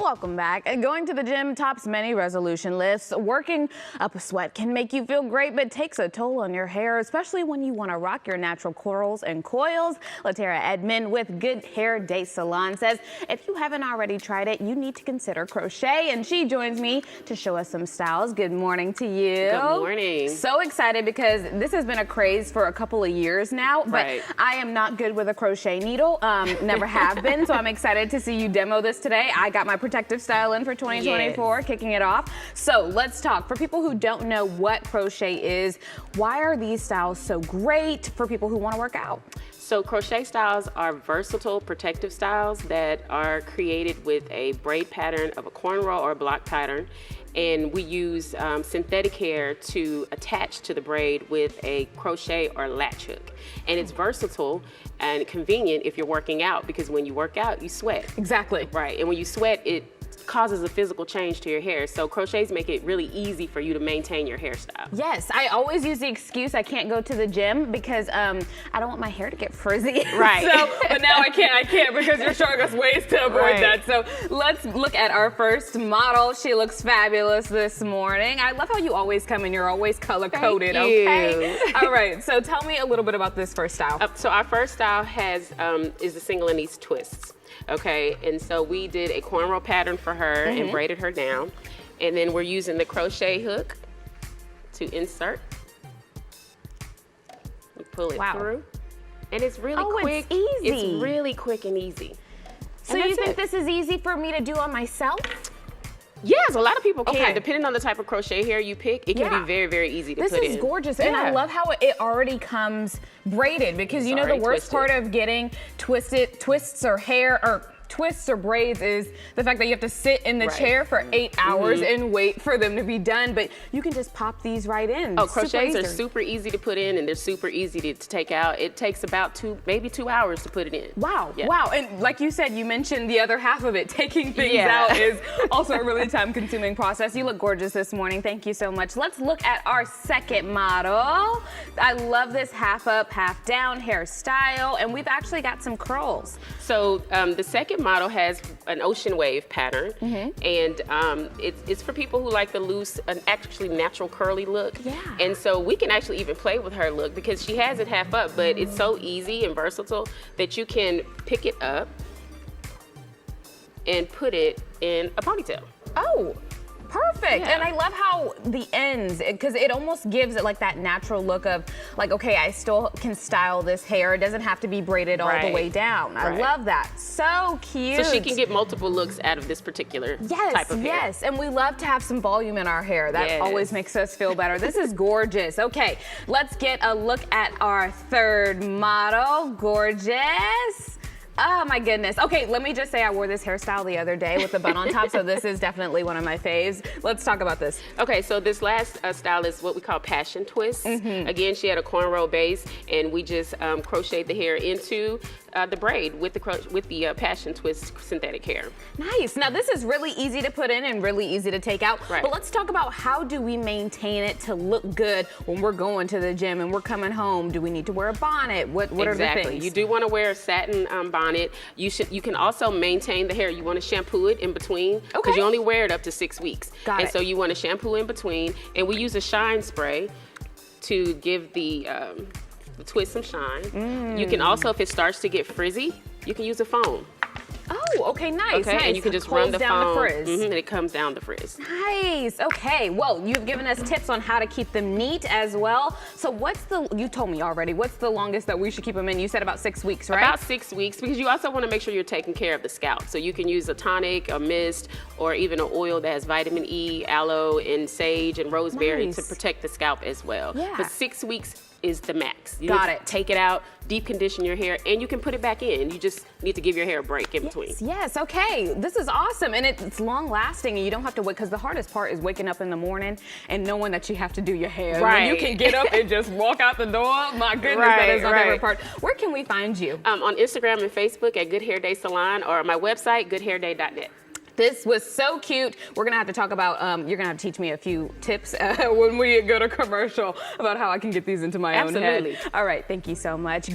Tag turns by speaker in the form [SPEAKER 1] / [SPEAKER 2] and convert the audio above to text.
[SPEAKER 1] Welcome back. Going to the gym tops many resolution lists. Working up a sweat can make you feel great, but takes a toll on your hair, especially when you want to rock your natural curls and coils. Latera Edmond with Good Hair Day Salon says if you haven't already tried it, you need to consider crochet, and she joins me to show us some styles. Good morning to you.
[SPEAKER 2] Good morning.
[SPEAKER 1] So excited because this has been a craze for a couple of years now, but I am not good with a crochet needle, never have been, so I'm excited to see you demo this today. I got my protective style in for 2024, kicking it off. So let's talk. For people who don't know what crochet is, why are these styles so great for people who want to work out?
[SPEAKER 2] So crochet styles are versatile protective styles that are created with a braid pattern of a cornrow or a block pattern. And we use synthetic hair to attach to the braid with a crochet or latch hook. And it's versatile and convenient if you're working out, because when you work out, you sweat.
[SPEAKER 1] Exactly.
[SPEAKER 2] Right, and when you sweat, it causes a physical change to your hair. So crochets make it really easy for you to maintain your hairstyle.
[SPEAKER 1] Yes, I always use the excuse I can't go to the gym because I don't want my hair to get frizzy.
[SPEAKER 2] Right.
[SPEAKER 1] So, but now I can't because you're showing us ways to avoid that. So let's look at our first model. She looks fabulous this morning. I love how you always come in. You're always color coded. Okay. All right. So tell me a little bit about this first style.
[SPEAKER 2] So our first style has is the single and east twists. Okay, and so we did a cornrow pattern for her and braided her down. And then we're using the crochet hook to insert. We pull it through. And it's really quick.
[SPEAKER 1] It's easy.
[SPEAKER 2] It's really quick and easy.
[SPEAKER 1] So you think this is easy for me to do on myself?
[SPEAKER 2] Yes, a lot of people can. Depending on the type of crochet hair you pick, it can be very, very easy to put in.
[SPEAKER 1] This is gorgeous, and I love how it already comes braided, because you know the worst part of getting twists or braids is the fact that you have to sit in the chair for 8 hours and wait for them to be done, but you can just pop these right in.
[SPEAKER 2] Oh, crochets are super easy to put in, and they're super easy to take out. It takes about maybe 2 hours to put it in.
[SPEAKER 1] Wow, wow, and like you said, you mentioned the other half of it, taking things out is also a really time-consuming process. You look gorgeous this morning. Thank you so much. Let's look at our second model. I love this half up, half down hairstyle, and we've actually got some curls.
[SPEAKER 2] So the second model has an ocean wave pattern, and it's for people who like the loose, actually natural curly look. And so we can actually even play with her look, because she has it half up, but it's so easy and versatile that you can pick it up and put it in a ponytail.
[SPEAKER 1] Oh, perfect. And I love how the ends, because it almost gives it like that natural look of like, okay, I still can style this hair. It doesn't have to be braided all the way down. I love that. So cute.
[SPEAKER 2] So she can get multiple looks out of this particular type of hair.
[SPEAKER 1] Yes, and we love to have some volume in our hair. That always makes us feel better. This is gorgeous. Okay, let's get a look at our third model. Gorgeous. Oh my goodness. Okay, let me just say I wore this hairstyle the other day with the bun on top, so this is definitely one of my faves. Let's talk about this.
[SPEAKER 2] Okay, so this last style is what we call passion twists. Again, she had a cornrow base, and we just crocheted the hair into the braid with the passion twist synthetic hair.
[SPEAKER 1] Nice. Now this is really easy to put in and really easy to take out. But let's talk about how do we maintain it to look good when we're going to the gym and we're coming home. Do we need to wear a bonnet? What are the things?
[SPEAKER 2] You do want to wear a satin bonnet. You can also maintain the hair. You want to shampoo it in between, because you only wear it up to 6 weeks. And so you want to shampoo in between, and we use a shine spray to give the twist some shine. You can also, if it starts to get frizzy, you can use a foam.
[SPEAKER 1] Oh, okay, nice.
[SPEAKER 2] Okay, and you can just run the
[SPEAKER 1] down
[SPEAKER 2] foam,
[SPEAKER 1] the frizz.
[SPEAKER 2] and it comes down the frizz.
[SPEAKER 1] Nice. Okay. Well, you've given us tips on how to keep them neat as well. So you told me already, what's the longest that we should keep them in? You said about 6 weeks, right?
[SPEAKER 2] About 6 weeks, because you also want to make sure you're taking care of the scalp. So you can use a tonic, a mist, or even an oil that has vitamin E, aloe, and sage, and rosemary to protect the scalp as well. But 6 weeks is the max. You need to take it out, deep condition your hair, and you can put it back in. You just need to give your hair a break in between.
[SPEAKER 1] Yes, okay. This is awesome, and it's long lasting, and you don't have to wait, because the hardest part is waking up in the morning and knowing that you have to do your hair. When you can get up and just walk out the door. My goodness, that is my favorite part. Where can we find you?
[SPEAKER 2] On Instagram and Facebook at Good Hair Day Salon, or my website, goodhairday.net.
[SPEAKER 1] This was so cute. We're gonna have to talk about, you're gonna have to teach me a few tips when we go to commercial about how I can get these into my own head. All right, thank you so much.